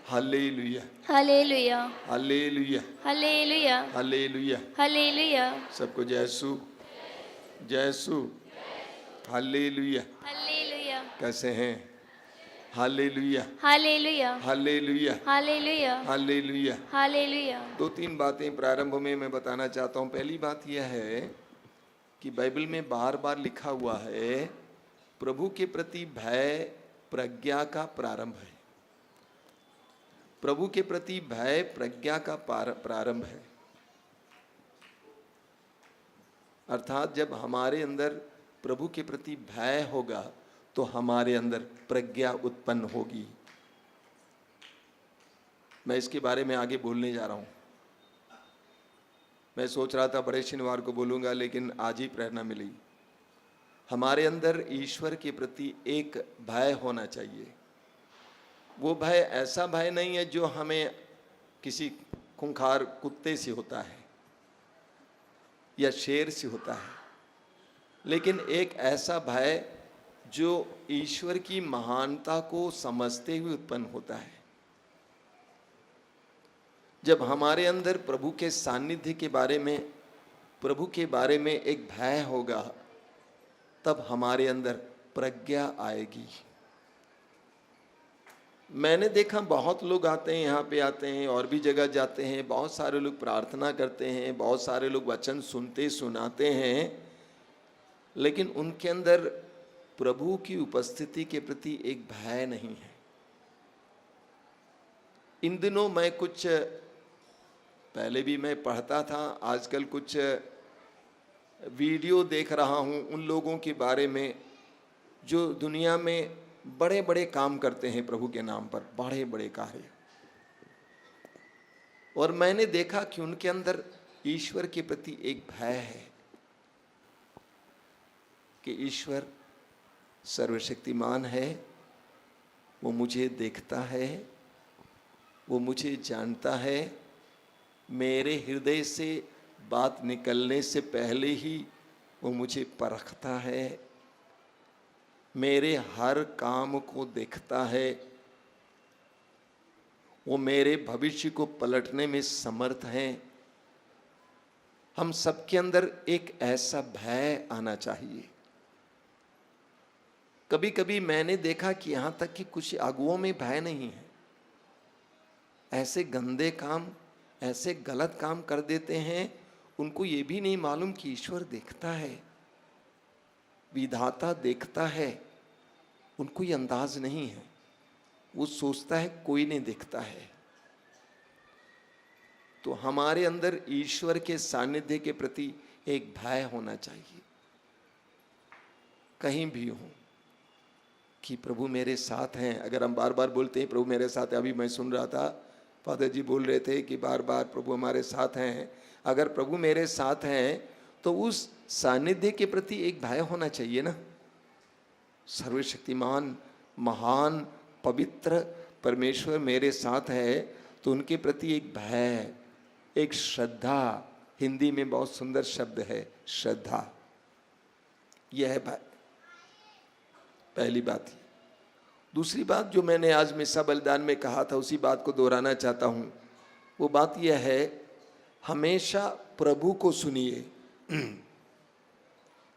Hallelujah, hallelujah, hallelujah, hallelujah, hallelujah. Hallelujah, सबको जय यीशु, जय यीशु, हालेलुया। हालेलुया, कैसे हैं? Hallelujah, hallelujah, hallelujah, hallelujah, hallelujah. Hallelujah. दो तीन बातें प्रारंभ में मैं बताना चाहता हूँ। पहली बात यह है कि बाइबल में बार बार लिखा हुआ है, प्रभु के प्रति भय प्रज्ञा का प्रारंभ है। प्रभु के प्रति भय प्रज्ञा का प्रारंभ है। अर्थात जब हमारे अंदर प्रभु के प्रति भय होगा तो हमारे अंदर प्रज्ञा उत्पन्न होगी। मैं इसके बारे में आगे बोलने जा रहा हूं। मैं सोच रहा था बड़े शनिवार को बोलूंगा, लेकिन आज ही प्रेरणा मिली। हमारे अंदर ईश्वर के प्रति एक भय होना चाहिए। वो भय ऐसा भय नहीं है जो हमें किसी खूंखार कुत्ते से होता है या शेर से होता है, लेकिन एक ऐसा भय जो ईश्वर की महानता को समझते हुए उत्पन्न होता है। जब हमारे अंदर प्रभु के सानिध्य के बारे में, प्रभु के बारे में एक भय होगा, तब हमारे अंदर प्रज्ञा आएगी। मैंने देखा बहुत लोग आते हैं, यहाँ पे आते हैं और भी जगह जाते हैं, बहुत सारे लोग प्रार्थना करते हैं, बहुत सारे लोग वचन सुनते सुनाते हैं, लेकिन उनके अंदर प्रभु की उपस्थिति के प्रति एक भय नहीं है। इन दिनों मैं कुछ, पहले भी मैं पढ़ता था, आजकल कुछ वीडियो देख रहा हूँ उन लोगों के बारे में जो दुनिया में बड़े बड़े काम करते हैं प्रभु के नाम पर, बड़े बड़े कार्य। और मैंने देखा कि उनके अंदर ईश्वर के प्रति एक भय है कि ईश्वर सर्वशक्तिमान है, वो मुझे देखता है, वो मुझे जानता है, मेरे हृदय से बात निकलने से पहले ही वो मुझे परखता है, मेरे हर काम को देखता है, वो मेरे भविष्य को पलटने में समर्थ है। हम सबके अंदर एक ऐसा भय आना चाहिए। कभी कभी मैंने देखा कि यहां तक कि कुछ अगुओं में भय नहीं है, ऐसे गंदे काम, ऐसे गलत काम कर देते हैं, उनको ये भी नहीं मालूम कि ईश्वर देखता है, विधाता देखता है। उनको ये अंदाज नहीं है, वो सोचता है कोई नहीं देखता है। तो हमारे अंदर ईश्वर के सानिध्य के प्रति एक भय होना चाहिए, कहीं भी हो, कि प्रभु मेरे साथ हैं। अगर हम बार बार बोलते हैं प्रभु मेरे साथ है, अभी मैं सुन रहा था फादर जी बोल रहे थे कि बार बार प्रभु हमारे साथ हैं। अगर प्रभु मेरे साथ हैं तो उस सानिध्य के प्रति एक भय होना चाहिए ना। सर्वशक्तिमान, महान, पवित्र परमेश्वर मेरे साथ है तो उनके प्रति एक भय, एक श्रद्धा। हिंदी में बहुत सुंदर शब्द है श्रद्धा, यह है भय। पहली बात। दूसरी बात जो मैंने आज मिसा बलिदान में कहा था, उसी बात को दोहराना चाहता हूँ। वो बात यह है, हमेशा प्रभु को सुनिए,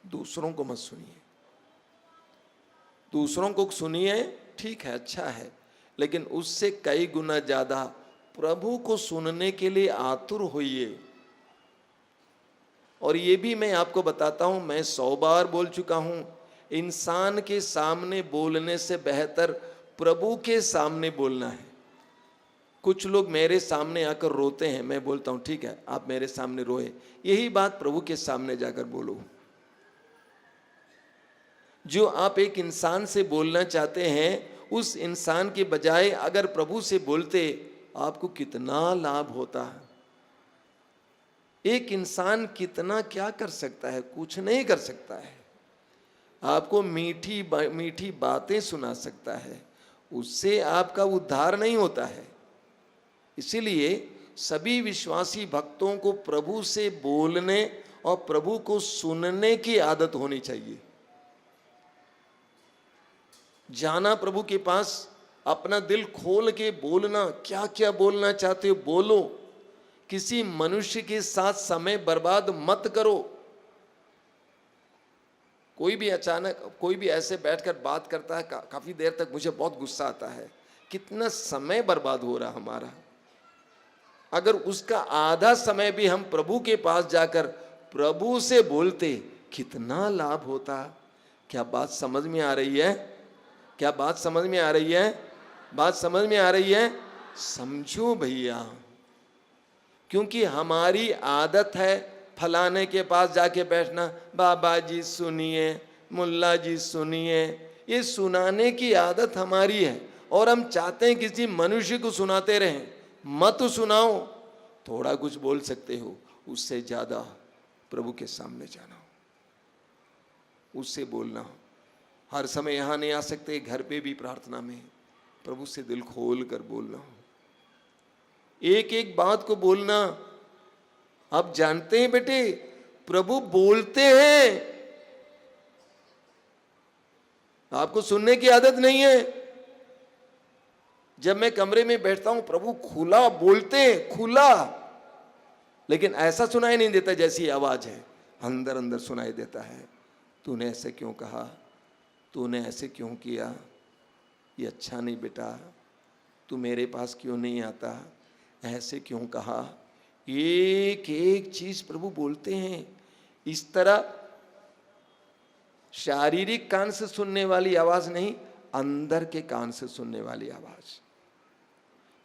दूसरों को मत सुनिए। दूसरों को सुनिए, ठीक है, अच्छा है, लेकिन उससे कई गुना ज्यादा प्रभु को सुनने के लिए आतुर होइए। और ये भी मैं आपको बताता हूं, मैं 100 बार बोल चुका हूं, इंसान के सामने बोलने से बेहतर प्रभु के सामने बोलना है। कुछ लोग मेरे सामने आकर रोते हैं, मैं बोलता हूं ठीक है आप मेरे सामने रोए, यही बात प्रभु के सामने जाकर बोलो। जो आप एक इंसान से बोलना चाहते हैं, उस इंसान के बजाय अगर प्रभु से बोलते, आपको कितना लाभ होता है। एक इंसान कितना क्या कर सकता है, कुछ नहीं कर सकता है। आपको मीठी मीठी बातें सुना सकता है, उससे आपका उद्धार नहीं होता है। इसीलिए सभी विश्वासी भक्तों को प्रभु से बोलने और प्रभु को सुनने की आदत होनी चाहिए। जाना प्रभु के पास, अपना दिल खोल के बोलना, क्या क्या बोलना चाहते हो बोलो। किसी मनुष्य के साथ समय बर्बाद मत करो। कोई भी अचानक कोई भी ऐसे बैठकर बात करता है काफी देर तक, मुझे बहुत गुस्सा आता है, कितना समय बर्बाद हो रहा हमारा। अगर उसका आधा समय भी हम प्रभु के पास जाकर प्रभु से बोलते, कितना लाभ होता। क्या बात समझ में आ रही है? क्या बात समझ में आ रही है? बात समझ में आ रही है? समझो भैया, क्योंकि हमारी आदत है फलाने के पास जाके बैठना, बाबा जी सुनिए, मुल्ला जी सुनिए, ये सुनाने की आदत हमारी है। और हम चाहते हैं किसी मनुष्य को सुनाते रहें। मत सुनाओ, थोड़ा कुछ बोल सकते हो, उससे ज्यादा प्रभु के सामने जाना हो, उससे बोलना हो। हर समय यहां नहीं आ सकते, घर पे भी प्रार्थना में प्रभु से दिल खोल कर बोलना हो, एक एक बात को बोलना। आप जानते हैं बेटे, प्रभु बोलते हैं, आपको सुनने की आदत नहीं है। जब मैं कमरे में बैठता हूं, प्रभु खुला बोलते हैं, खुला, लेकिन ऐसा सुनाई नहीं देता जैसी आवाज है, अंदर अंदर सुनाई देता है। तूने ऐसे क्यों कहा, तूने ऐसे क्यों किया, ये अच्छा नहीं बेटा, तू मेरे पास क्यों नहीं आता, ऐसे क्यों कहा। एक एक चीज प्रभु बोलते हैं। इस तरह शारीरिक कान से सुनने वाली आवाज नहीं, अंदर के कान से सुनने वाली आवाज।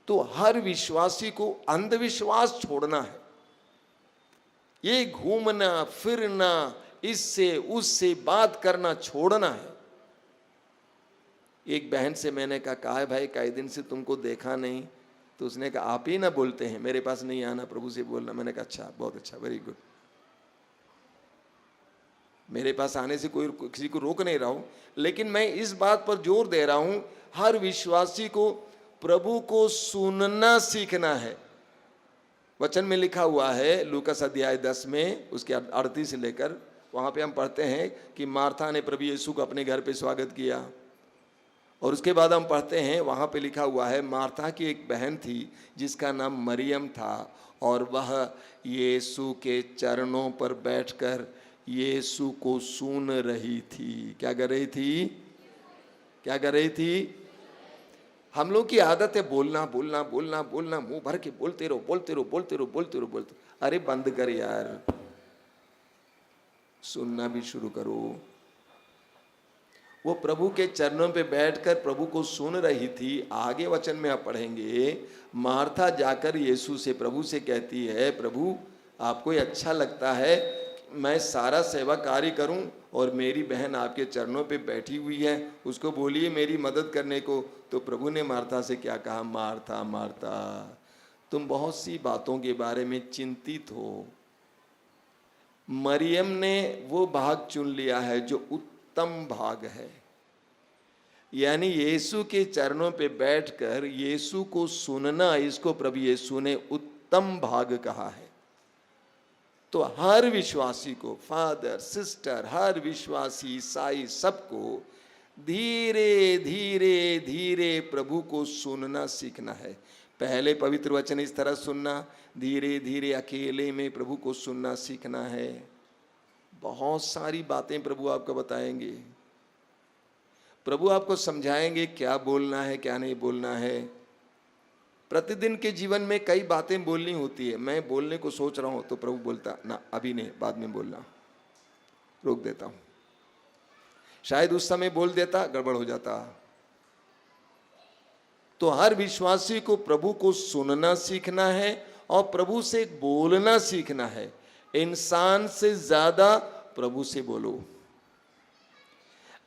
तो हर विश्वासी को अंधविश्वास छोड़ना है। ये घूमना फिरना, इससे उससे बात करना छोड़ना है। एक बहन से मैंने कहा है भाई कई दिन से तुमको देखा नहीं, तो उसने कहा आप ही ना बोलते हैं, मेरे पास नहीं आना, प्रभु से बोलना। मैंने कहा अच्छा, बहुत अच्छा, वेरी गुड। मेरे पास आने से कोई किसी को रोक नहीं रहा हूं, लेकिन मैं इस बात पर जोर दे रहा हूं, हर विश्वासी को प्रभु को सुनना सीखना है। वचन में लिखा हुआ है लूकास अध्याय 10 में उसके 38 से लेकर, वहां पे हम पढ़ते हैं कि मार्था ने प्रभु यीशु को अपने घर पे स्वागत किया। और उसके बाद हम पढ़ते हैं, वहां पे लिखा हुआ है मार्था की एक बहन थी जिसका नाम मरियम था, और वह यीशु के चरणों पर बैठकर यीशु को सुन रही थी। क्या कर रही थी? क्या कर रही थी? हम लोग की आदत है बोलना बोलना बोलना बोलना, मुंह भर के बोलते रहो बोलते रहो बोलते रहो बोलते रहो बोलते। अरे बंद कर यार, सुनना भी शुरू करो। वो प्रभु के चरणों पे बैठकर प्रभु को सुन रही थी। आगे वचन में आप पढ़ेंगे, मार्था जाकर यीशु से, प्रभु से कहती है, प्रभु आपको ये अच्छा लगता है मैं सारा सेवा कार्य करूं और मेरी बहन आपके चरणों पे बैठी हुई है, उसको बोलिए मेरी मदद करने को। तो प्रभु ने मार्था से क्या कहा? मार्था मार्था, तुम बहुत सी बातों के बारे में चिंतित हो। मरियम ने वो भाग चुन लिया है जो उत्तम भाग है, यानी यीशु के चरणों पे बैठकर यीशु को सुनना, इसको प्रभु यीशु ने उत्तम भाग कहा है। तो हर विश्वासी को, फादर सिस्टर, हर विश्वासी ईसाई सबको धीरे धीरे धीरे प्रभु को सुनना सीखना है। पहले पवित्र वचन इस तरह सुनना, धीरे धीरे अकेले में प्रभु को सुनना सीखना है। बहुत सारी बातें प्रभु आपको बताएंगे, प्रभु आपको समझाएंगे क्या बोलना है क्या नहीं बोलना है। प्रतिदिन के जीवन में कई बातें बोलनी होती है। मैं बोलने को सोच रहा हूं तो प्रभु बोलता ना, अभी नहीं, बाद में बोलना, रोक देता हूं। शायद उस समय बोल देता, गड़बड़ हो जाता। तो हर विश्वासी को प्रभु को सुनना सीखना है और प्रभु से बोलना सीखना है। इंसान से ज्यादा प्रभु से बोलो।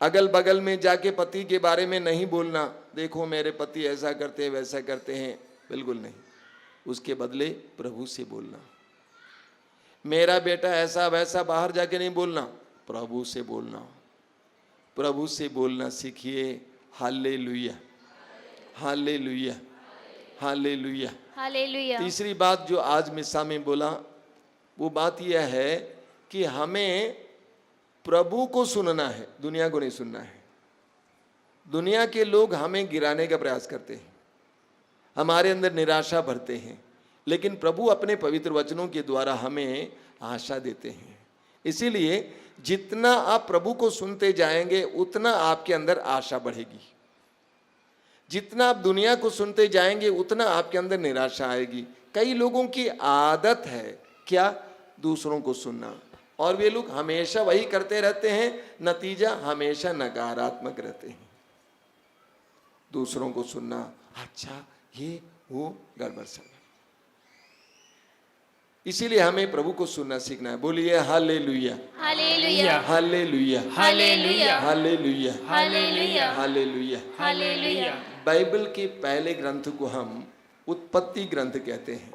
अगल बगल में जाके पति के बारे में नहीं बोलना, देखो मेरे पति ऐसा करते हैं वैसा करते हैं, बिल्कुल नहीं। उसके बदले प्रभु से बोलना। मेरा बेटा ऐसा वैसा बाहर जाके नहीं बोलना, प्रभु से बोलना। प्रभु से बोलना सीखिए। Hallelujah hallelujah hallelujah hallelujah. तीसरी बात जो आज मिसा में बोला, वो बात यह है कि हमें प्रभु को सुनना है, दुनिया को नहीं सुनना है। दुनिया के लोग हमें गिराने का प्रयास करते हैं, हमारे अंदर निराशा भरते हैं, लेकिन प्रभु अपने पवित्र वचनों के द्वारा हमें आशा देते हैं। इसीलिए जितना आप प्रभु को सुनते जाएंगे उतना आपके अंदर आशा बढ़ेगी। जितना आप दुनिया को सुनते जाएंगे उतना आपके अंदर निराशा आएगी। कई लोगों की आदत है क्या, दूसरों को सुनना, और वे लोग हमेशा वही करते रहते हैं, नतीजा हमेशा नकारात्मक रहते हैं। दूसरों को सुनना, अच्छा ये वो गड़बड़ सब। इसीलिए हमें प्रभु को सुनना सीखना है। बोलिए hallelujah, hallelujah, hallelujah, hallelujah, hallelujah, hallelujah, hallelujah. Hallelujah. Bible के पहले ग्रंथ को हम उत्पत्ति ग्रंथ कहते हैं।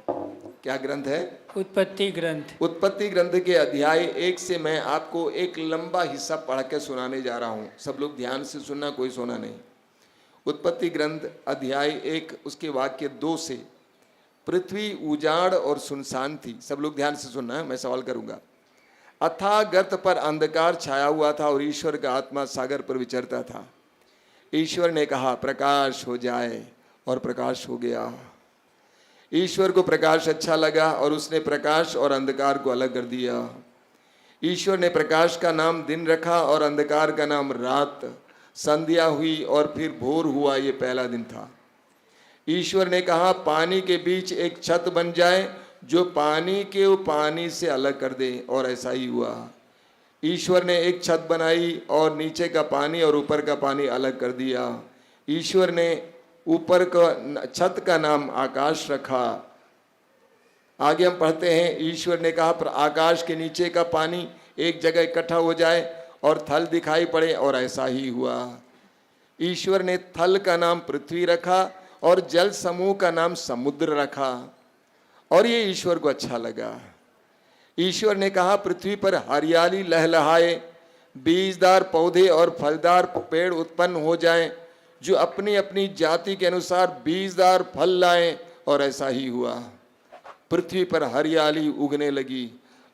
क्या ग्रंथ है? उत्पत्ति ग्रंथ। उत्पत्ति ग्रंथ के अध्याय 1 से मैं आपको एक लंबा हिस्सा पढ़ के सुनाने जा रहा हूं। सब लोग ध्यान से सुनना, कोई सोना नहीं। उत्पत्ति ग्रंथ अध्याय 1 उसके वाक्य 2 से, पृथ्वी उजाड़ और सुनसान थी। सब लोग ध्यान से सुनना है, मैं सवाल करूंगा। अथाह गर्त पर अंधकार छाया हुआ था और ईश्वर का आत्मा सागर पर विचरता था। ईश्वर ने कहा प्रकाश हो जाए, और प्रकाश हो गया। ईश्वर को प्रकाश अच्छा लगा और उसने प्रकाश और अंधकार को अलग कर दिया। ईश्वर ने प्रकाश का नाम दिन रखा और अंधकार का नाम रात। संध्या हुई और फिर भोर हुआ, ये पहला दिन था। ईश्वर ने कहा पानी के बीच एक छत बन जाए जो पानी के पानी से अलग कर दे, और ऐसा ही हुआ। ईश्वर ने एक छत बनाई और नीचे का पानी और ऊपर का पानी अलग कर दिया। ईश्वर ने ऊपर का छत का नाम आकाश रखा। आगे हम पढ़ते हैं, ईश्वर ने कहा आकाश के नीचे का पानी एक जगह इकट्ठा हो जाए और थल दिखाई पड़े, और ऐसा ही हुआ। ईश्वर ने थल का नाम पृथ्वी रखा और जल समूह का नाम समुद्र रखा, और ये ईश्वर को अच्छा लगा। ईश्वर ने कहा पृथ्वी पर हरियाली लहलहाए, बीजदार पौधे और फलदार पेड़ उत्पन्न हो जाएं, जो अपनी अपनी जाति के अनुसार बीजदार फल लाएं, और ऐसा ही हुआ। पृथ्वी पर हरियाली उगने लगी,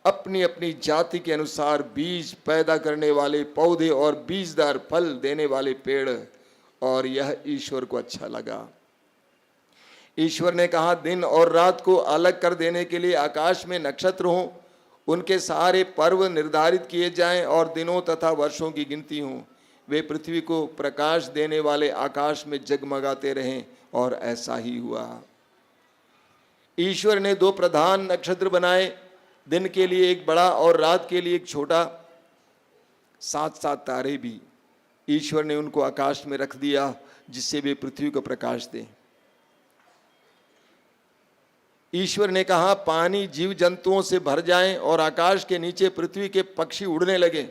अपनी अपनी जाति के अनुसार बीज पैदा करने वाले पौधे और बीजदार फल देने वाले पेड़, और यह ईश्वर को अच्छा लगा। ईश्वर ने कहा दिन और रात को अलग कर देने के लिए आकाश में नक्षत्र हों, उनके सारे पर्व निर्धारित किए जाएं और दिनों तथा वर्षों की गिनती हो। वे पृथ्वी को प्रकाश देने वाले आकाश में जगमगाते रहें, और ऐसा ही हुआ। ईश्वर ने 2 प्रधान नक्षत्र बनाए, दिन के लिए एक बड़ा और रात के लिए एक छोटा। 7-7 तारे भी ईश्वर ने उनको आकाश में रख दिया, जिससे वे पृथ्वी को प्रकाश दें। ईश्वर ने कहा पानी जीव जंतुओं से भर जाएं और आकाश के नीचे पृथ्वी के पक्षी उड़ने लगे।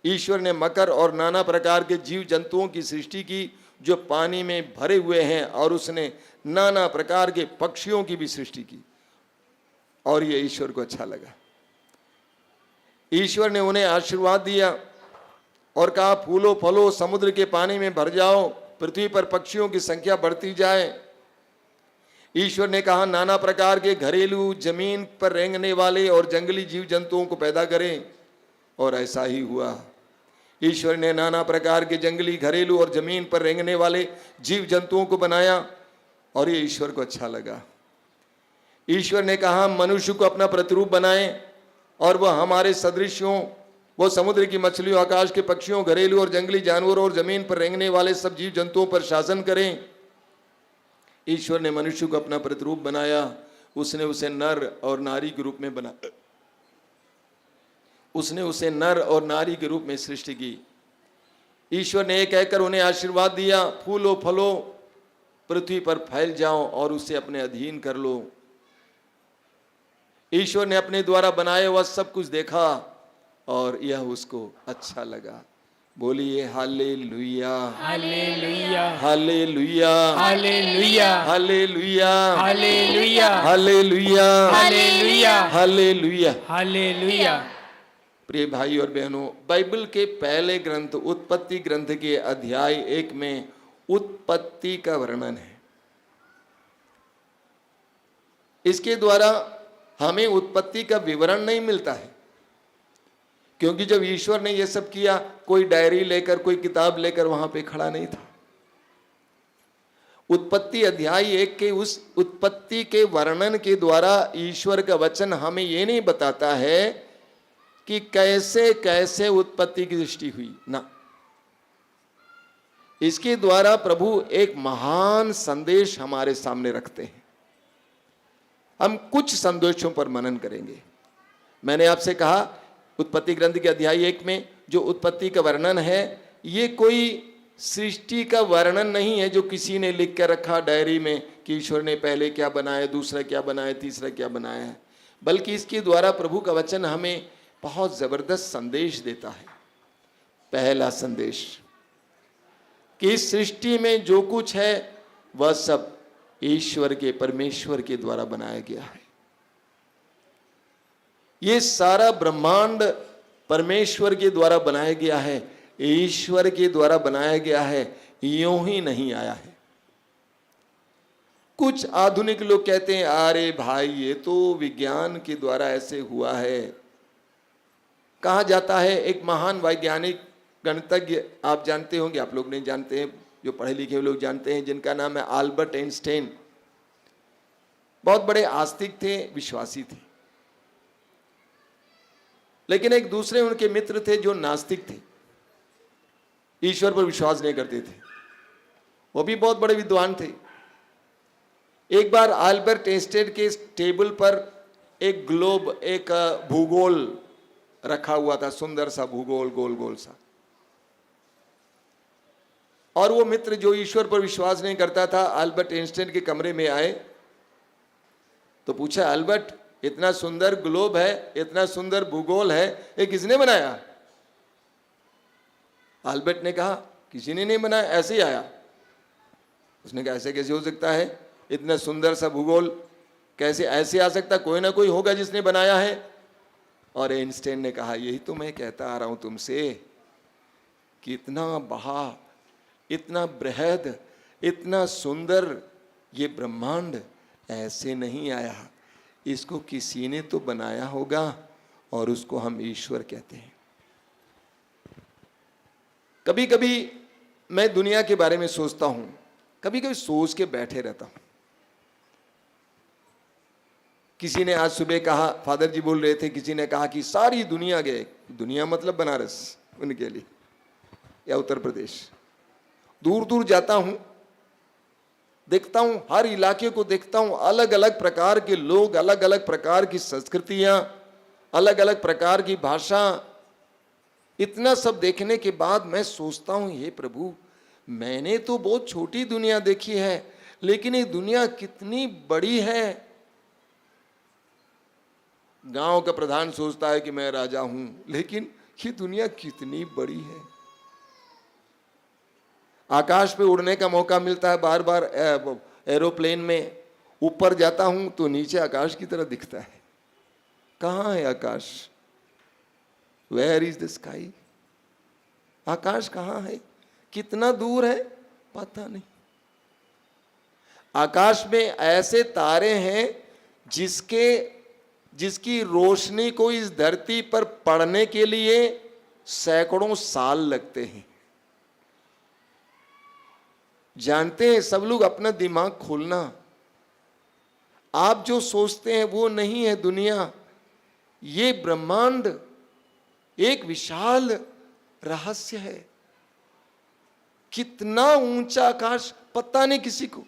ईश्वर ने मकर और नाना प्रकार के जीव जंतुओं की सृष्टि की जो पानी में भरे हुए हैं, और उसने नाना प्रकार के पक्षियों की भी सृष्टि की, और ये ईश्वर को अच्छा लगा। ईश्वर ने उन्हें आशीर्वाद दिया और कहा फूलो फलो समुद्र के पानी में भर जाओ, पृथ्वी पर पक्षियों की संख्या बढ़ती जाए। ईश्वर ने कहा नाना प्रकार के घरेलू, जमीन पर रेंगने वाले और जंगली जीव जंतुओं को पैदा करें, और ऐसा ही हुआ। ईश्वर ने नाना प्रकार के जंगली, घरेलू और जमीन पर रेंगने वाले जीव जंतुओं को बनाया, और ये ईश्वर को अच्छा लगा। ईश्वर ने कहा मनुष्य को अपना प्रतिरूप बनाएं और वह हमारे सदृश हों। वो समुद्र की मछलियों, आकाश के पक्षियों, घरेलू और जंगली जानवरों और जमीन पर रेंगने वाले सब जीव जंतुओं पर शासन करें। ईश्वर ने मनुष्य को अपना प्रतिरूप बनाया, उसने उसे नर और नारी के रूप में बनाया। उसने उसे नर और नारी के रूप में सृष्टि की। ईश्वर ने एक कहकर उन्हें आशीर्वाद दिया फूलो फलो, पृथ्वी पर फैल जाओ और उसे अपने अधीन कर लो। ईश्वर ने अपने द्वारा बनाया हुआ सब कुछ देखा और यह उसको अच्छा लगा। बोलिए hallelujah, hallelujah, hallelujah, hallelujah, hallelujah, hallelujah, hallelujah, hallelujah, hallelujah. Hallelujah. प्रिय भाई और बहनों, बाइबल के पहले ग्रंथ उत्पत्ति ग्रंथ के अध्याय 1 में उत्पत्ति का वर्णन है। इसके द्वारा हमें उत्पत्ति का विवरण नहीं मिलता है, क्योंकि जब ईश्वर ने यह सब किया, कोई डायरी लेकर, कोई किताब लेकर वहां पे खड़ा नहीं था। उत्पत्ति अध्याय 1 के उस उत्पत्ति के वर्णन के द्वारा ईश्वर का वचन हमें यह नहीं बताता है कि कैसे कैसे उत्पत्ति की दृष्टि हुई ना, इसके द्वारा प्रभु एक महान संदेश हमारे सामने रखते हैं। हम कुछ संदेशों पर मनन करेंगे। मैंने आपसे कहा उत्पत्ति ग्रंथ के अध्याय 1 में जो उत्पत्ति का वर्णन है, ये कोई सृष्टि का वर्णन नहीं है जो किसी ने लिख कर रखा डायरी में कि ईश्वर ने पहले क्या बनाया, दूसरा क्या बनाया, तीसरा क्या बनाया है, बल्कि इसके द्वारा प्रभु का वचन हमें बहुत जबरदस्त संदेश देता है। पहला संदेश कि इस सृष्टि में जो कुछ है वह सब ईश्वर के, परमेश्वर के द्वारा बनाया गया है। ये सारा ब्रह्मांड परमेश्वर के द्वारा बनाया गया है, ईश्वर के द्वारा बनाया गया है, यूं ही नहीं आया है। कुछ आधुनिक लोग कहते हैं अरे भाई ये तो विज्ञान के द्वारा ऐसे हुआ है। कहा जाता है एक महान वैज्ञानिक गणितज्ञ, आप जानते होंगे, आप लोग नहीं जानते हैं, जो पढ़े लिखे लोग जानते हैं, जिनका नाम है अल्बर्ट आइंस्टाइन। बहुत बड़े आस्तिक थे, विश्वासी थे, लेकिन एक दूसरे उनके मित्र थे जो नास्तिक थे, ईश्वर पर विश्वास नहीं करते थे। वो भी बहुत बड़े विद्वान थे। एक बार अल्बर्ट आइंस्टाइन के टेबल पर एक ग्लोब, एक भूगोल रखा हुआ था, सुंदर सा भूगोल, गोल गोल सा। और वो मित्र जो ईश्वर पर विश्वास नहीं करता था, अल्बर्ट आइंस्टाइन के कमरे में आए तो पूछा, अल्बर्ट इतना सुंदर ग्लोब है, इतना सुंदर भूगोल है, ये किसने बनाया? अल्बर्ट ने कहा किसी ने नहीं बनाया, ऐसे ही आया। उसने कहा ऐसे कैसे हो सकता है, इतना सुंदर सा भूगोल कैसे ऐसे आ सकता, कोई ना कोई होगा जिसने बनाया है। और आइंस्टाइन ने कहा यही तो मैं कहता आ रहा हूं तुमसे कि इतना बड़ा, इतना बृहद, इतना सुंदर ये ब्रह्मांड ऐसे नहीं आया, इसको किसी ने तो बनाया होगा और उसको हम ईश्वर कहते हैं। कभी कभी मैं दुनिया के बारे में सोचता हूं, कभी कभी सोच के बैठे रहता हूं। किसी ने आज सुबह कहा, फादर जी बोल रहे थे, किसी ने कहा कि सारी दुनिया गए, दुनिया मतलब बनारस उनके लिए या उत्तर प्रदेश। दूर दूर जाता हूं, देखता हूं, हर इलाके को देखता हूं, अलग अलग प्रकार के लोग, अलग अलग प्रकार की संस्कृतियां, अलग अलग प्रकार की भाषा। इतना सब देखने के बाद मैं सोचता हूं, हे प्रभु, मैंने तो बहुत छोटी दुनिया देखी है, लेकिन ये दुनिया कितनी बड़ी है। गांव का प्रधान सोचता है कि मैं राजा हूं, लेकिन ये दुनिया कितनी बड़ी है। आकाश पे उड़ने का मौका मिलता है, बार बार एरोप्लेन में ऊपर जाता हूं तो नीचे आकाश की तरह दिखता है। कहाँ है आकाश? Where is the sky? आकाश कहाँ है, कितना दूर है, पता नहीं। आकाश में ऐसे तारे हैं जिसकी रोशनी को इस धरती पर पड़ने के लिए सैकड़ों साल लगते हैं। जानते हैं सब लोग, अपना दिमाग खोलना। आप जो सोचते हैं वो नहीं है दुनिया। ये ब्रह्मांड एक विशाल रहस्य है। कितना ऊंचा आकाश, पता नहीं किसी को।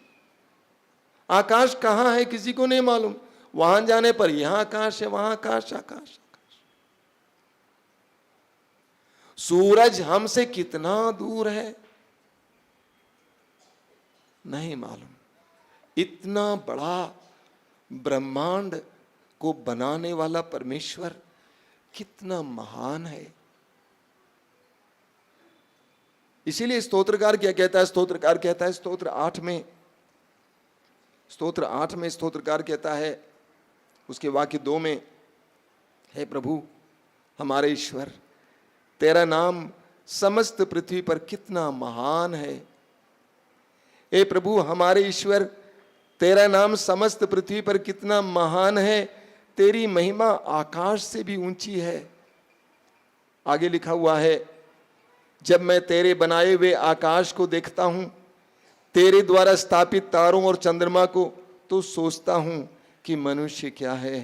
आकाश कहाँ है किसी को नहीं मालूम। वहां जाने पर यहां आकाश है, वहां आकाश, आकाश आकाश। सूरज हमसे कितना दूर है नहीं मालूम। इतना बड़ा ब्रह्मांड को बनाने वाला परमेश्वर कितना महान है। इसीलिए स्तोत्रकार क्या कहता है? स्तोत्रकार कहता है स्तोत्र 8 में स्तोत्रकार कहता है उसके वाक्य 2 में, हे प्रभु हमारे ईश्वर, तेरा नाम समस्त पृथ्वी पर कितना महान है। हे प्रभु हमारे ईश्वर, तेरा नाम समस्त पृथ्वी पर कितना महान है। तेरी महिमा आकाश से भी ऊंची है। आगे लिखा हुआ है, जब मैं तेरे बनाए हुए आकाश को देखता हूं, तेरे द्वारा स्थापित तारों और चंद्रमा को, तो सोचता हूं कि मनुष्य क्या है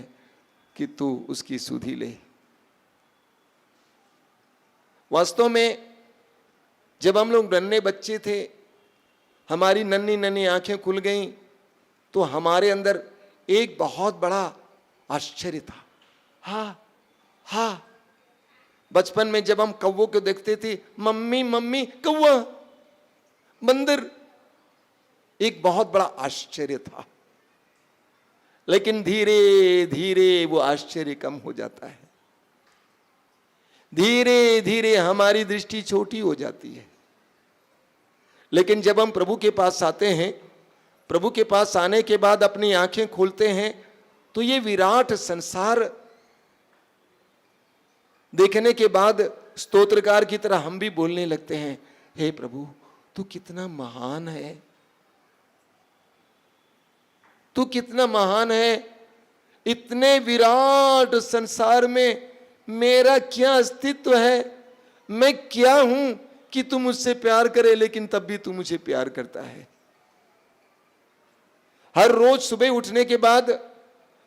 कि तू उसकी सुधि ले। वास्तव में जब हम लोग नन्हे बच्चे थे, हमारी नन्ही नन्ही आंखें खुल गईं, तो हमारे अंदर एक बहुत बड़ा आश्चर्य था। हाँ, बचपन में जब हम कौवों को देखते थे, मम्मी मम्मी कौवा, बंदर, एक बहुत बड़ा आश्चर्य था। लेकिन धीरे धीरे वो आश्चर्य कम हो जाता है, धीरे धीरे हमारी दृष्टि छोटी हो जाती है। लेकिन जब हम प्रभु के पास आते हैं, प्रभु के पास आने के बाद अपनी आंखें खोलते हैं, तो ये विराट संसार देखने के बाद स्तोत्रकार की तरह हम भी बोलने लगते हैं, हे प्रभु तू कितना महान है, तू कितना महान है। इतने विराट संसार में मेरा क्या अस्तित्व है, मैं क्या हूं कि तू मुझसे प्यार करे, लेकिन तब भी तू मुझे प्यार करता है। हर रोज सुबह उठने के बाद,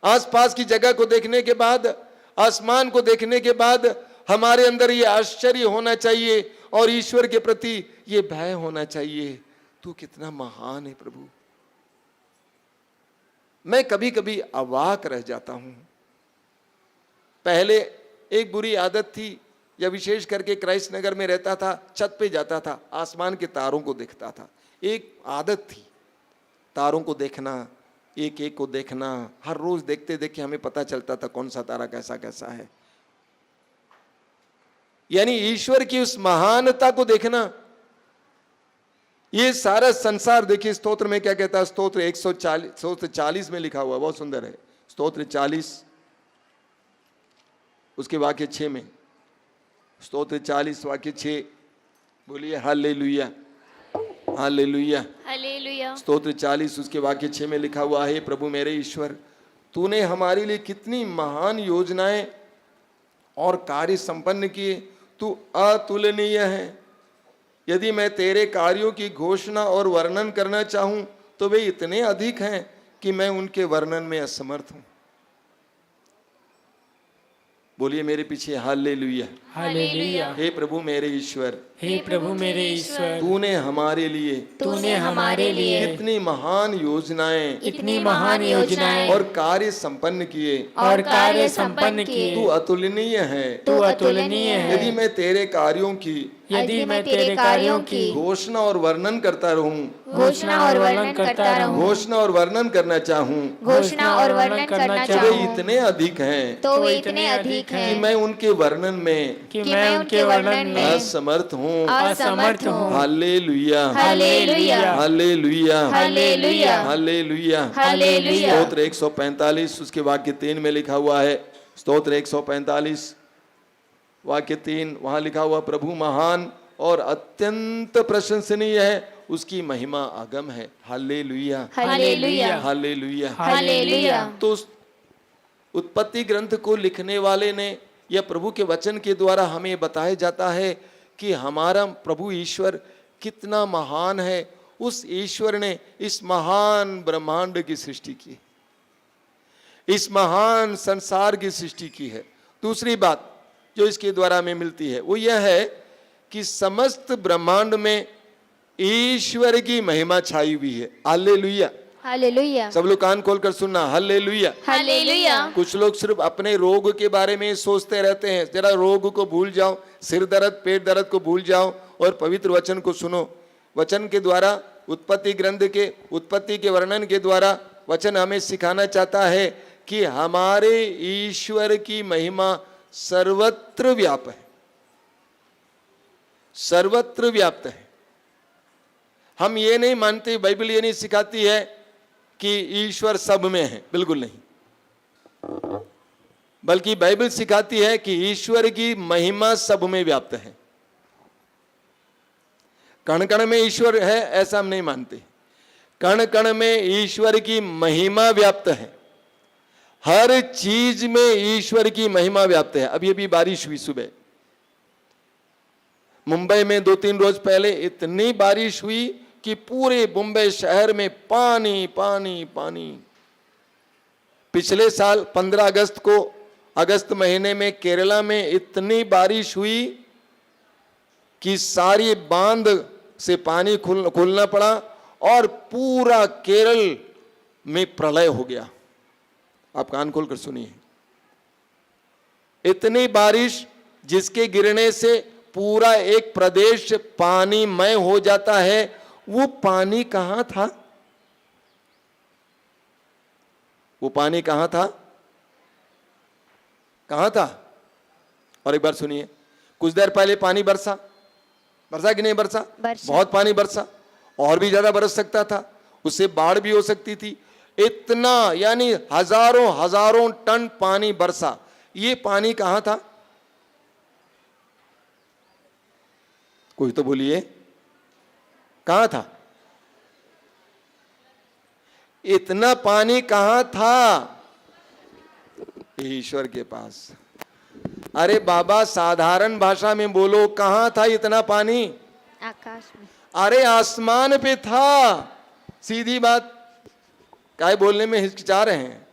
आसपास की जगह को देखने के बाद, आसमान को देखने के बाद हमारे अंदर ये आश्चर्य होना चाहिए और ईश्वर के प्रति ये भय होना चाहिए, तू कितना महान है प्रभु। मैं कभी कभी अवाक रह जाता हूं। पहले एक बुरी आदत थी, या विशेष करके क्राइस्ट नगर में रहता था, छत पे जाता था, आसमान के तारों को देखता था। एक आदत थी तारों को देखना, एक एक को देखना। हर रोज देखते देखते हमें पता चलता था कौन सा तारा कैसा कैसा है। यानी ईश्वर की उस महानता को देखना। ये सारा संसार, देखिए स्तोत्र में क्या कहता है, स्तोत्र 140 में लिखा हुआ, बहुत सुंदर है। स्तोत्र 40 उसके वाक्य 6 में, स्तोत्र 40 वाक्य 6, बोलिए हालेलुया हालेलुया हालेलुया। स्तोत्र 40 उसके वाक्य 6 में लिखा हुआ है, प्रभु मेरे ईश्वर तूने हमारे लिए कितनी महान योजनाएं और कार्य संपन्न किए, तू अतुलनीय है। यदि मैं तेरे कार्यों की घोषणा और वर्णन करना चाहूं तो वे इतने अधिक हैं कि मैं उनके वर्णन में असमर्थ हूं। बोलिए मेरे पीछे हालेलुया हालेलुया। हे प्रभु मेरे ईश्वर, हे प्रभु मेरे ईश्वर, तूने हमारे लिए तूने हमारे लिए इतनी महान योजनाएं इतनी महान योजनाएं और कार्य संपन्न किए, और कार्य संपन्न किए। तू अतुलनीय है। तू अतुलनीय है। यदि मैं तेरे कार्यों की यदि मैं तेरे कार्यों की घोषणा और वर्णन करता रहूं, घोषणा और वर्णन करता रहूं, घोषणा और वर्णन करना चाहूं, घोषणा और वर्णन करना तो वे चाहूं, इतने अधिक हैं तो वे इतने अधिक कि हैं मैं उनके वर्णन में कि मैं उनके वर्णन में असमर्थ हूँ। असमर्थ हूँ। Hallelujah hallelujah hallelujah hallelujah hallelujah. Hallelujah. स्तोत्र 145 उसके वाक्य 3 में लिखा हुआ है, स्तोत्र 145 वाक्य 3, वहां लिखा हुआ, प्रभु महान और अत्यंत प्रशंसनीय है, उसकी महिमा अगम है। Hallelujah hallelujah hallelujah. हालेलुया। तो उत्पत्ति ग्रंथ को लिखने वाले ने या प्रभु के वचन के द्वारा हमें बताया जाता है कि हमारा प्रभु ईश्वर कितना महान है। उस ईश्वर ने इस महान ब्रह्मांड की सृष्टि की, इस महान संसार की सृष्टि की है। दूसरी बात जो इसके द्वारा हमें मिलती है वो यह है कि समस्त ब्रह्मांड में ईश्वर की महिमा छाई हुई है। Hallelujah hallelujah. सब लोग कान खोलकर सुनना, हालेलुया हालेलुया। कुछ लोग सिर्फ अपने रोग के बारे में सोचते रहते हैं। जरा रोग को भूल जाओ, सिर दर्द पेट दर्द को भूल जाओ और पवित्र वचन को सुनो। वचन के द्वारा, उत्पत्ति ग्रंथ के उत्पत्ति के वर्णन के द्वारा वचन हमें सिखाना चाहता है कि हमारे ईश्वर की महिमा सर्वत्र व्याप्त है, सर्वत्र व्याप्त है। हम ये नहीं मानते, बाइबल ये नहीं सिखाती है कि ईश्वर सब में है, बिल्कुल नहीं। बल्कि बाइबल सिखाती है कि ईश्वर की महिमा सब में व्याप्त है। कण कण में ईश्वर है ऐसा हम नहीं मानते। कण कण में ईश्वर की महिमा व्याप्त है, हर चीज में ईश्वर की महिमा व्याप्त है। अभी अभी बारिश हुई सुबह, मुंबई में 2-3 रोज पहले इतनी बारिश हुई कि पूरे मुंबई शहर में पानी पानी पानी। पिछले साल 15 अगस्त को, अगस्त महीने में केरला में इतनी बारिश हुई कि सारी बांध से पानी खोलना पड़ा और पूरा केरल में प्रलय हो गया। आप कान खोलकर सुनिए, इतनी बारिश जिसके गिरने से पूरा एक प्रदेश पानीमय हो जाता है। वो पानी कहां था? वो पानी कहां था? कहां था? और एक बार सुनिए, कुछ देर पहले पानी बरसा कि नहीं बरसा? बहुत पानी बरसा, और भी ज्यादा बरस सकता था, उससे बाढ़ भी हो सकती थी। इतना यानी हजारों हजारों टन पानी बरसा। ये पानी कहां था? कोई तो बोलिए, कहां था? इतना पानी कहां था? ईश्वर के पास। अरे बाबा, साधारण भाषा में बोलो, कहां था इतना पानी? आकाश में। अरे आसमान पे था। सीधी बात, काय बोलने में हिचकिचा रहे हैं?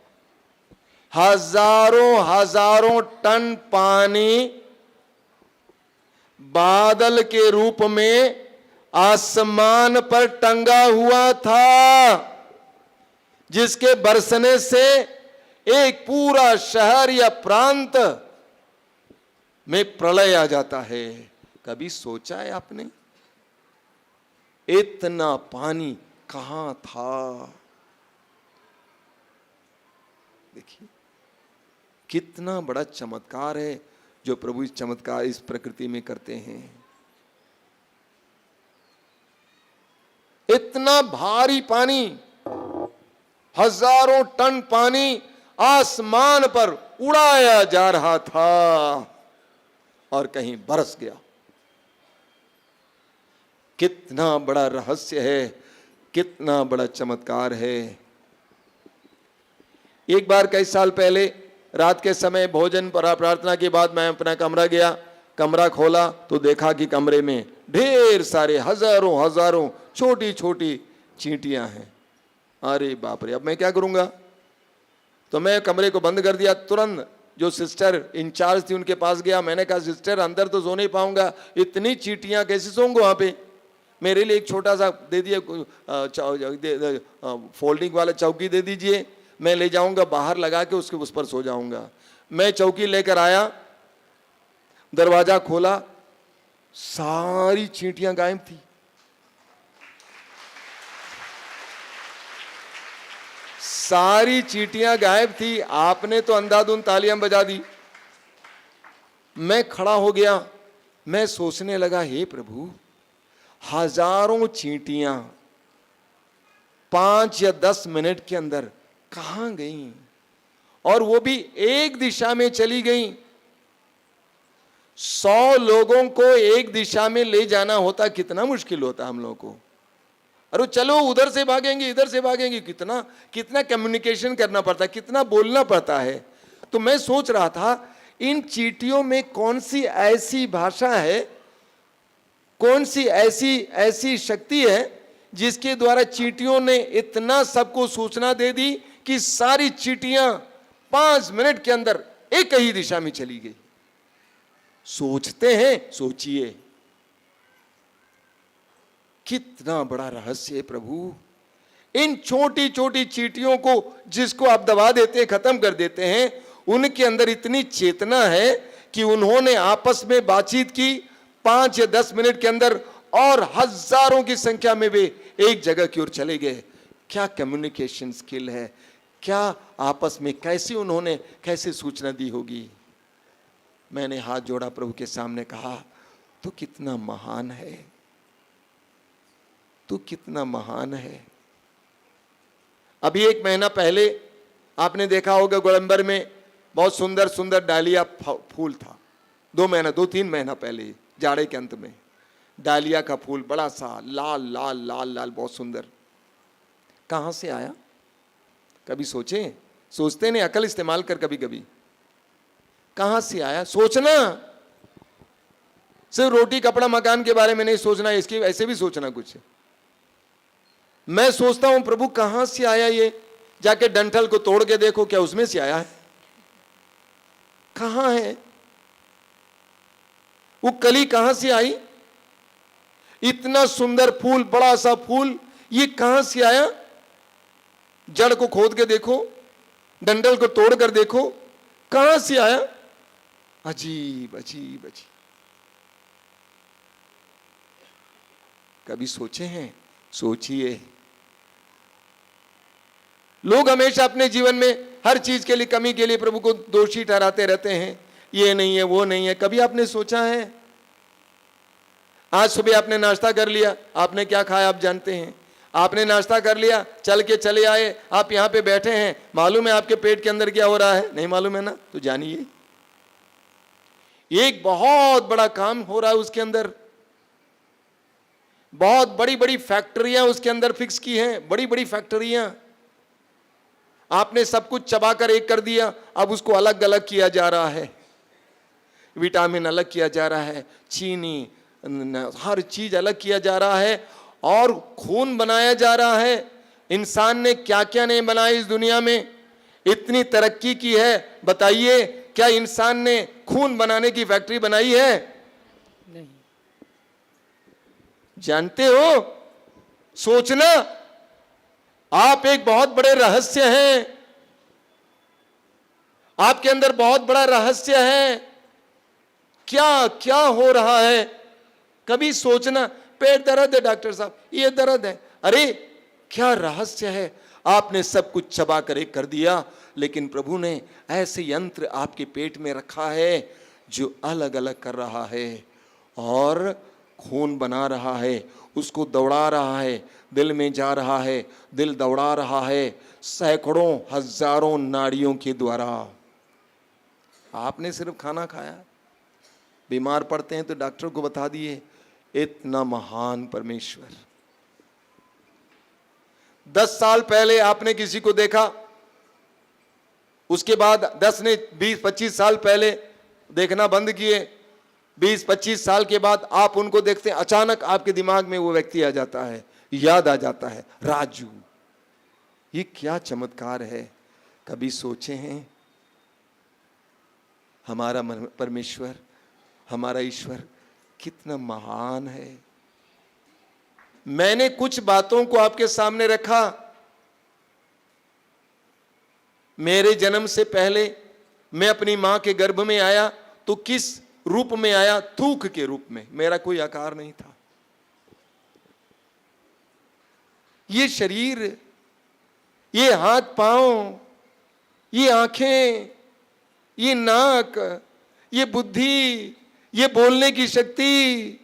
हजारों हजारों टन पानी बादल के रूप में आसमान पर टंगा हुआ था, जिसके बरसने से एक पूरा शहर या प्रांत में प्रलय आ जाता है। कभी सोचा है आपने? इतना पानी कहां था? देखिए कितना बड़ा चमत्कार है जो प्रभु इस चमत्कार इस प्रकृति में करते हैं। इतना भारी पानी, हजारों टन पानी आसमान पर उड़ाया जा रहा था और कहीं बरस गया। कितना बड़ा रहस्य है, कितना बड़ा चमत्कार है। एक बार कई साल पहले रात के समय भोजन पर प्रार्थना के बाद मैं अपना कमरा गया। कमरा खोला तो देखा कि कमरे में ढेर सारे हजारों हजारों छोटी छोटी चींटियां हैं। अरे बाप रे, अब मैं क्या करूंगा? तो मैं कमरे को बंद कर दिया। तुरंत जो सिस्टर इंचार्ज थी उनके पास गया। मैंने कहा, सिस्टर अंदर तो सो नहीं पाऊंगा, इतनी चींटियां कैसे सोऊंगा वहां पे? मेरे लिए एक छोटा सा दे दिए, फोल्डिंग वाला चौकी दे दीजिए, मैं ले जाऊंगा बाहर लगा के उसके उस पर सो जाऊंगा। मैं चौकी लेकर आया, दरवाजा खोला, सारी चींटियां गायब थी। सारी चींटियां गायब थी। आपने तो अंधाधुंध तालियां बजा दी। मैं खड़ा हो गया, मैं सोचने लगा, हे प्रभु, हजारों चींटियां 5 या 10 मिनट के अंदर कहां गई? और वो भी एक दिशा में चली गई। 100 लोगों को एक दिशा में ले जाना होता, कितना मुश्किल होता हम लोगों को। अरे चलो उधर से भागेंगे, इधर से भागेंगे, कितना कितना कम्युनिकेशन करना पड़ता है, कितना बोलना पड़ता है। तो मैं सोच रहा था, इन चींटियों में कौन सी ऐसी भाषा है, कौन सी ऐसी शक्ति है जिसके द्वारा चींटियों ने इतना सबको सूचना दे दी कि सारी चींटियां 5 मिनट के अंदर एक ही दिशा में चली गई। सोचते हैं, सोचिए कितना बड़ा रहस्य है प्रभु। इन छोटी छोटी चींटियों को जिसको आप दबा देते हैं, खत्म कर देते हैं, उनके अंदर इतनी चेतना है कि उन्होंने आपस में बातचीत की 5 या 10 मिनट के अंदर, और हजारों की संख्या में वे एक जगह की ओर चले गए। क्या कम्युनिकेशन स्किल है, क्या आपस में कैसे सूचना दी होगी। मैंने हाथ जोड़ा प्रभु के सामने, कहा, तू कितना महान है, तू कितना महान है। अभी 1 महीना पहले आपने देखा होगा गोलंबर में बहुत सुंदर सुंदर डालिया फूल था। 2-3 महीना पहले, जाड़े के अंत में, डालिया का फूल बड़ा सा लाल लाल लाल लाल, बहुत सुंदर। कहां से आया? कभी सोचते नहीं, अकल इस्तेमाल कर कभी कभी। कहां से आया? सोचना, सिर्फ रोटी कपड़ा मकान के बारे में नहीं सोचना, इसके ऐसे भी सोचना कुछ है। मैं सोचता हूं प्रभु कहां से आया ये, जाके डंठल को तोड़ के देखो क्या उसमें से आया है, कहां है वो कली, कहां से आई, इतना सुंदर फूल, बड़ा सा फूल, ये कहां से आया, जड़ को खोद के देखो, डंडल को तोड़ कर देखो, कहां से आया, अजीब अजीब अजीब। कभी सोचे हैं? सोचिए। लोग हमेशा अपने जीवन में हर चीज के लिए, कमी के लिए प्रभु को दोषी ठहराते रहते हैं, ये नहीं है, वो नहीं है। कभी आपने सोचा है? आज सुबह आपने नाश्ता कर लिया, आपने क्या खाया आप जानते हैं? आपने नाश्ता कर लिया, चल के चले आए, आप यहां पे बैठे हैं, मालूम है आपके पेट के अंदर क्या हो रहा है? नहीं मालूम है ना? तो जानिए, एक बहुत बड़ा काम हो रहा है उसके अंदर, बहुत बड़ी बड़ी फैक्ट्रियां उसके अंदर फिक्स की हैं, बड़ी बड़ी फैक्ट्रियां। आपने सब कुछ चबाकर एक कर दिया, अब उसको अलग अलग किया जा रहा है, विटामिन अलग किया जा रहा है, चीनी, हर चीज अलग किया जा रहा है, और खून बनाया जा रहा है। इंसान ने क्या क्या नहीं बनाया इस दुनिया में, इतनी तरक्की की है, बताइए क्या इंसान ने खून बनाने की फैक्ट्री बनाई है? नहीं। जानते हो, सोचना, आप एक बहुत बड़े रहस्य हैं, आपके अंदर बहुत बड़ा रहस्य है, क्या क्या हो रहा है? कभी सोचना, पेट दर्द है डॉक्टर साहब, ये दर्द है, अरे क्या रहस्य है? आपने सब कुछ चबा कर एक कर दिया, लेकिन प्रभु ने ऐसे यंत्र आपके पेट में रखा है जो अलग अलग कर रहा है और खून बना रहा है, उसको दौड़ा रहा है, दिल में जा रहा है, दिल दौड़ा रहा है सैकड़ों हजारों नाड़ियों के द्वारा। आपने सिर्फ खाना खाया, बीमार पड़ते हैं तो डॉक्टर को बता दिए, इतना महान परमेश्वर। 10 साल पहले आपने किसी को देखा, उसके बाद 10 ने 20-25 साल पहले देखना बंद किए, 20-25 साल के बाद आप उनको देखते हैं, अचानक आपके दिमाग में वो व्यक्ति आ जाता है, याद आ जाता है, राजू। ये क्या चमत्कार है? कभी सोचे हैं? हमारा परमेश्वर, हमारा ईश्वर कितना महान है। मैंने कुछ बातों को आपके सामने रखा। मेरे जन्म से पहले मैं अपनी मां के गर्भ में आया तो किस रूप में आया? थूक के रूप में। मेरा कोई आकार नहीं था। ये शरीर, ये हाथ पांव, ये आंखें, ये नाक, ये बुद्धि, ये बोलने की शक्ति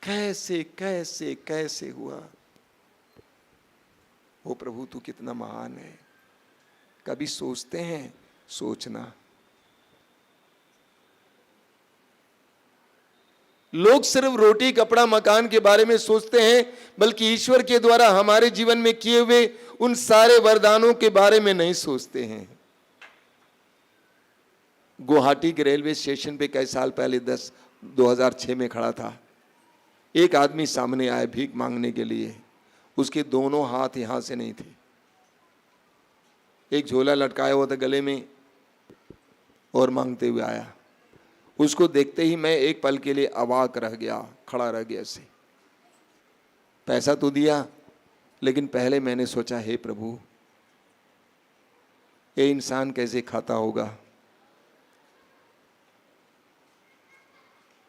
कैसे कैसे कैसे हुआ? ओ प्रभु, तू कितना महान है। कभी सोचते हैं? सोचना। लोग सिर्फ रोटी कपड़ा मकान के बारे में सोचते हैं, बल्कि ईश्वर के द्वारा हमारे जीवन में किए हुए उन सारे वरदानों के बारे में नहीं सोचते हैं। गुवाहाटी के रेलवे स्टेशन पे कई साल पहले 2006 में खड़ा था। एक आदमी सामने आया भीख मांगने के लिए। उसके दोनों हाथ यहां से नहीं थे, एक झोला लटकाया हुआ था गले में और मांगते हुए आया। उसको देखते ही मैं एक पल के लिए अवाक रह गया, खड़ा रह गया ऐसे। पैसा तो दिया, लेकिन पहले मैंने सोचा, हे प्रभु, ये इंसान कैसे खाता होगा?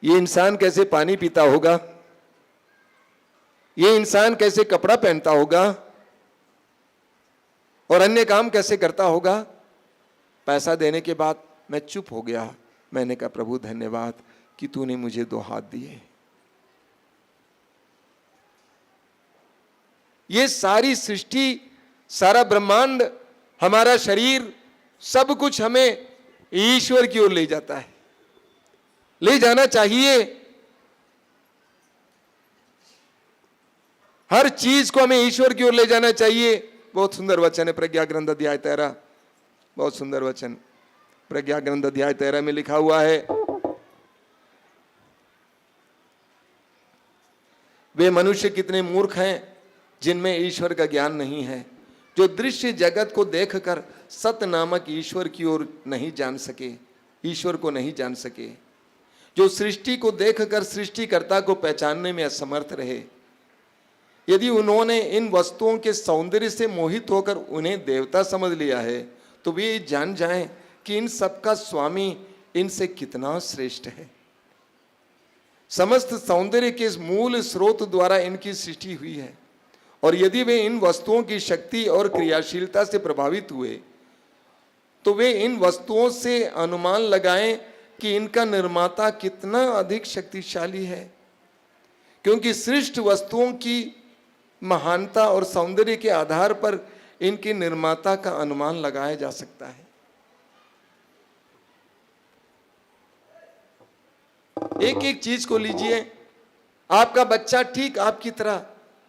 ये इंसान कैसे पानी पीता होगा? ये इंसान कैसे कपड़ा पहनता होगा और अन्य काम कैसे करता होगा? पैसा देने के बाद मैं चुप हो गया। मैंने कहा, प्रभु धन्यवाद कि तूने मुझे 2 हाथ दिए। ये सारी सृष्टि, सारा ब्रह्मांड, हमारा शरीर, सब कुछ हमें ईश्वर की ओर ले जाता है, ले जाना चाहिए। हर चीज को हमें ईश्वर की ओर ले जाना चाहिए। बहुत सुंदर वचन है प्रज्ञा ग्रंथ अध्याय 13, बहुत सुंदर वचन। प्रज्ञा ग्रंथ अध्याय 13 में लिखा हुआ है, वे मनुष्य कितने मूर्ख हैं जिनमें ईश्वर का ज्ञान नहीं है, जो दृश्य जगत को देखकर सत्य नामक ईश्वर की ओर नहीं जान सके, ईश्वर को नहीं जान सके, जो सृष्टि को देखकर सृष्टिकर्ता को पहचानने में असमर्थ रहे। यदि उन्होंने इन वस्तुओं के सौंदर्य से मोहित होकर उन्हें देवता समझ लिया है, तो वे ये जान जाएं कि इन सब का स्वामी इनसे कितना श्रेष्ठ है। समस्त सौंदर्य के इस मूल स्रोत द्वारा इनकी सृष्टि हुई है, और यदि वे इन वस्तुओं की शक्ति और क्रियाशीलता से प्रभावित हुए तो वे इन वस्तुओं से अनुमान लगाएं कि इनका निर्माता कितना अधिक शक्तिशाली है, क्योंकि सृष्ट वस्तुओं की महानता और सौंदर्य के आधार पर इनके निर्माता का अनुमान लगाया जा सकता है। एक एक चीज को लीजिए, आपका बच्चा ठीक आपकी तरह,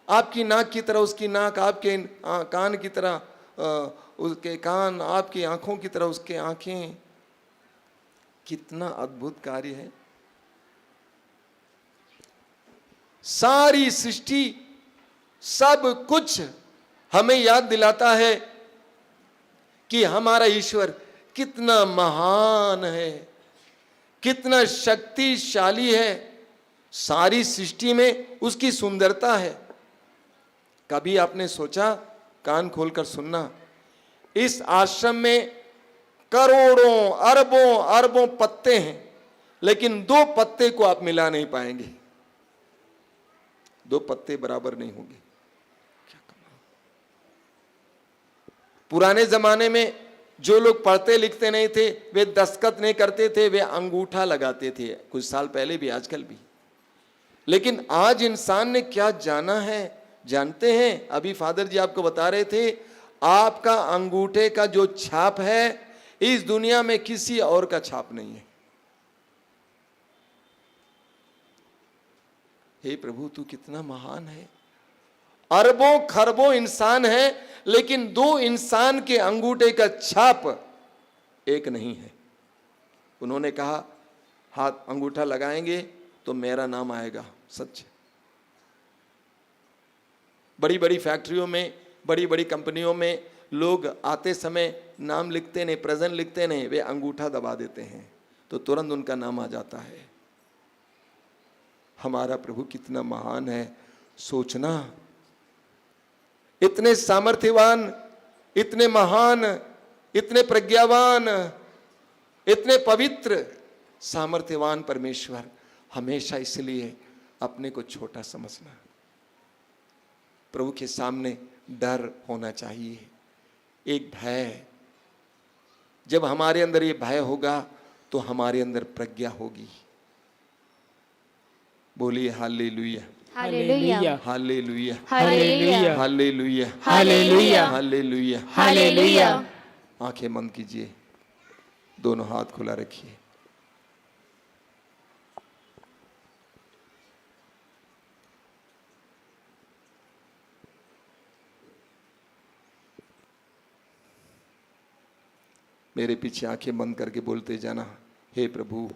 आपकी नाक की तरह उसकी नाक, आपके कान की तरह उसके कान, आपकी आंखों की तरह उसके आंखें। कितना अद्भुत कार्य है। सारी सृष्टि, सब कुछ हमें याद दिलाता है कि हमारा ईश्वर कितना महान है, कितना शक्तिशाली है। सारी सृष्टि में उसकी सुंदरता है। कभी आपने सोचा, कान खोलकर सुनना, इस आश्रम में करोड़ों अरबों अरबों पत्ते हैं, लेकिन दो पत्ते को आप मिला नहीं पाएंगे। दो पत्ते बराबर नहीं होंगे। क्या कमाल। पुराने जमाने में जो लोग पढ़ते लिखते नहीं थे, वे दस्तखत नहीं करते थे, वे अंगूठा लगाते थे, कुछ साल पहले भी, आजकल भी। लेकिन आज इंसान ने क्या जाना है, जानते हैं? अभी फादर जी आपको बता रहे थे, आपका अंगूठे का जो छाप है, इस दुनिया में किसी और का छाप नहीं है। हे प्रभु, तू कितना महान है। अरबों खरबों इंसान है, लेकिन दो इंसान के अंगूठे का छाप एक नहीं है। उन्होंने कहा, हाथ अंगूठा लगाएंगे तो मेरा नाम आएगा। सच। बड़ी बड़ी फैक्ट्रियों में, बड़ी बड़ी कंपनियों में लोग आते समय नाम लिखते नहीं, प्रेजेंट लिखते नहीं, वे अंगूठा दबा देते हैं तो तुरंत उनका नाम आ जाता है। हमारा प्रभु कितना महान है। सोचना, इतने सामर्थ्यवान, इतने महान, इतने प्रज्ञावान, इतने पवित्र सामर्थ्यवान परमेश्वर, हमेशा इसलिए अपने को छोटा समझना। प्रभु के सामने डर होना चाहिए, एक भय। जब हमारे अंदर ये भय होगा तो हमारे अंदर प्रज्ञा होगी। बोलिए hallelujah, hallelujah, hallelujah, hallelujah, hallelujah, hallelujah, hallelujah, hallelujah. आंखें बंद कीजिए, दोनों हाथ खुला रखिए। मेरे पीछे आंखें बंद करके बोलते जाना, हे प्रभु,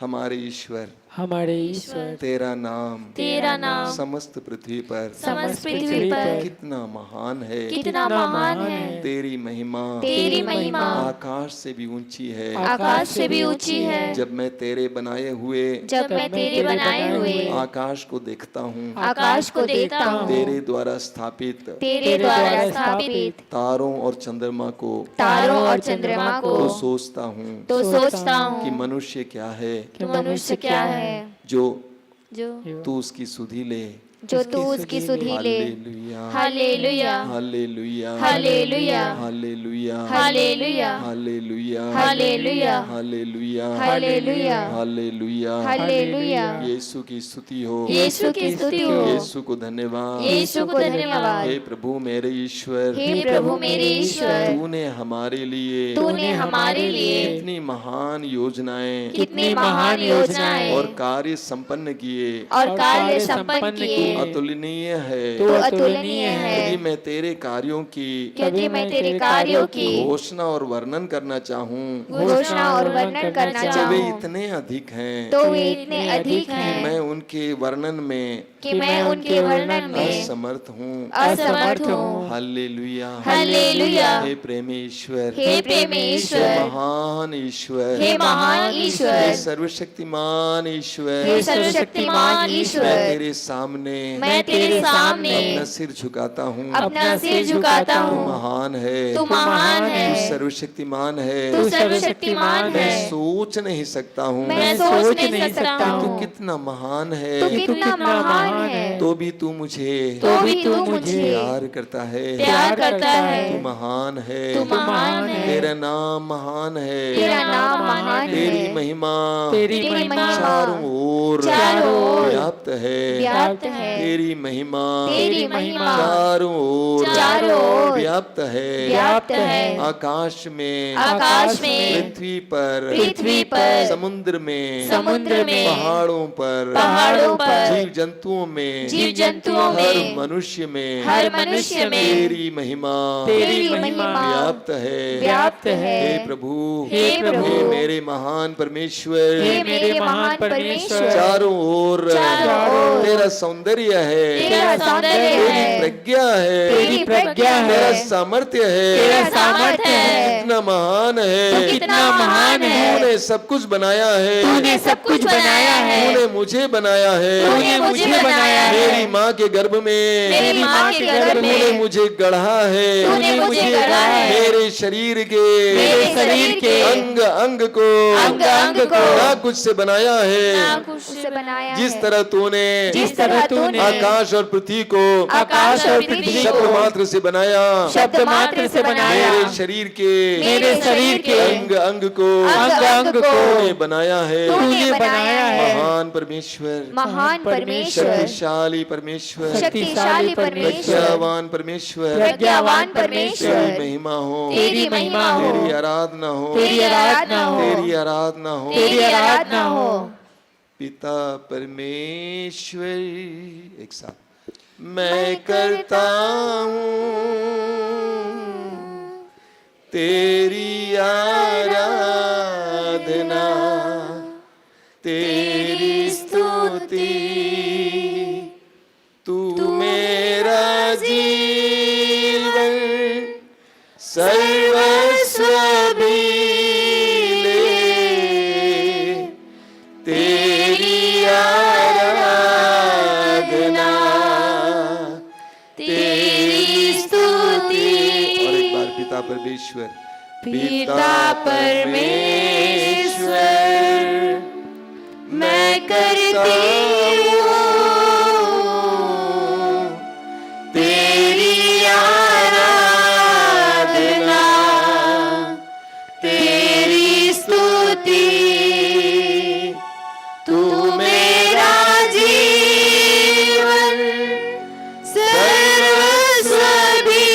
हमारे ईश्वर, हमारे ईश्वर, तेरा नाम, तेरा नाम समस्त पृथ्वी पर, समस्त पृथ्वी पर कितना महान है, कितना महान है। तेरी महिमा, तेरी महिमा आकाश से भी ऊंची है, आकाश से भी ऊंची है। जब मैं तेरे बनाए हुए, जब मैं तेरे बनाए हुए आकाश को देखता हूँ, आकाश को देखता हूँ, तेरे द्वारा स्थापित, तेरे द्वारा स्थापित तारों और चंद्रमा को, तारों और चंद्रमा को तो सोचता हूँ तो सोचता हूँ कि मनुष्य क्या है, कि मनुष्य क्या है, जो जो तू उसकी सुधि ले। जो तू उसकी सुधि ले। Hallelujah, hallelujah, hallelujah, hallelujah, hallelujah, hallelujah, hallelujah, hallelujah, hallelujah, hallelujah, hallelujah, hallelujah. Yeshu की स्तुति हो, यीशु की स्तुति हो, यीशु को धन्यवाद, यीशु को धन्यवाद। हे प्रभु मेरे ईश्वर, हे प्रभु मेरे ईश्वर, तूने हमारे लिए, तूने हमारे लिए कितनी महान योजनाएं कितनी महान योजनाएं और कार्य संपन्न किए। और कार्य संपन्न किए। अतुलनीय है, तू तू अतुलनीय है, यदि मैं तेरे कार्यों की क्योंकि मैं तेरे कार्यों की घोषणा और वर्णन करना चाहूँ घोषणा और वर्णन करना तो वे चाहूँ इतने अधिक हैं तो वे इतने अधिक कि हैं मैं उनके वर्णन में कि मैं उनके वर्णन में असमर्थ हूँ। असमर्थ हूँ। Hallelujah, hallelujah. हे प्रेमेश्वर, हे प्रेमेश्वर, महान ईश्वर, हे महान ईश्वर, हे सर्वशक्तिमान ईश्वर, हे सर्वशक्तिमान मैं ईश्वर, तेरे सामने मैं तेरे सामने अपना सिर झुकाता हूँ। अपना सिर झुकाता तू हूँ। महान है, तू महान तू है, सर्वशक्तिमान है, तू सर्वशक्तिमान मैं है। सोच नहीं सकता हूँ मैं सोच नहीं सकता तू हूँ कितना महान तू है, कितना महान है। तो भी तू मुझे तो भी तू मुझे प्यार करता है। प्यार करता है। तू महान है, तू महान है। तेरा नाम महान है, तेरा नाम महान तेरी है। महिमा तेरी तेरी महिमा चारों ओर चारों ओर व्याप्त है, व्याप्त है। तेरी महिमा तेरी महिमा चारों ओर चारों ओर व्याप्त है, व्याप्त है। आकाश में, आकाश में, पृथ्वी पर, पृथ्वी पर, समुद्र में, समुद्र में, पहाड़ों पर, पहाड़ों पर, जीव जंतुओं में, जीव जंतुओं हर में, मनुष्य में, हर मनुष्य में तेरी महिमा तेरी महिमा व्याप्त है, व्याप्त है। हे प्रभु, हे प्रभु, हे मेरे महान परमेश्वर, हे मेरे महान परमेश्वर, चारों ओर चारों ओर तेरा सौंदर्य है, तेरा सौंदर्य तेरी है, प्रज्ञा है, तेरी प्रज्ञा तेरा है, सामर्थ्य है, तेरा सामर्थ्य है। कितना महान है, तू कितना महान है। तूने सब कुछ बनाया है, तूने सब कुछ बनाया है। तूने मुझे बनाया है, तूने मुझे बनाया है। मेरी माँ के गर्भ में मेरी माँ के गर्भ तूने में मुझे गढ़ा है, तूने मुझे गढ़ा है। मेरे शरीर के मेरे शरीर के अंग अंग को अंग अंग को ना कुछ से बनाया है। कुछ से बनाया जिस है। तरह तूने जिस तरह तूने आकाश और पृथ्वी को आकाश और पृथ्वी शब्द को मात्र से बनाया, शब्द मात्र से बनाया, मेरे शरीर के मेरे शरीर के अंग अंग को अंग अंग को तूने बनाया है। तूने बनाया है। महान परमेश्वर, महान परमेश्वर, शक्तिशाली परमेश्वर, शक्तिशाली परमेश्वर, प्रज्ञावान परमेश्वर, प्रज्ञावान परमेश्वर, तेरी महिमा हो, तेरी महिमा हो, तेरी आराधना हो, तेरी आराधना हो, तेरी आराधना हो। तेरी आराधना हो। पिता परमेश्वर, एक साथ, मैं करता हूँ तेरी आराधना, तेरी स्तुति, तू मेरा जीवन सर्वस्व भी ले, तेरी आराधना, तेरी स्तुति। और एक बार पिता परमेश्वर, पिता परमेश्वर, मैं करती हूँ तेरी आराधना, तेरी स्तुति, तू मेरा जीवन सर्वस्व भी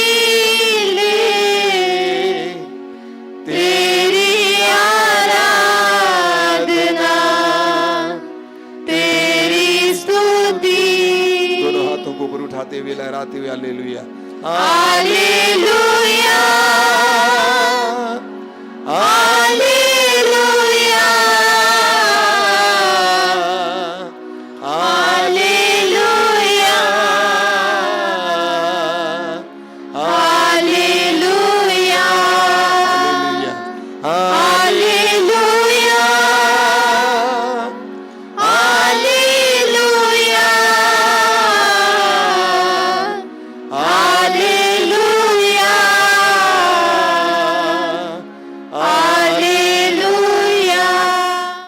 ले, तेरी आराधना, तेरी स्तुति। दोनों हाथों को ऊपर उठाते हुए लहराते हुए हालेलुया, हालेलुया, हालेलुया।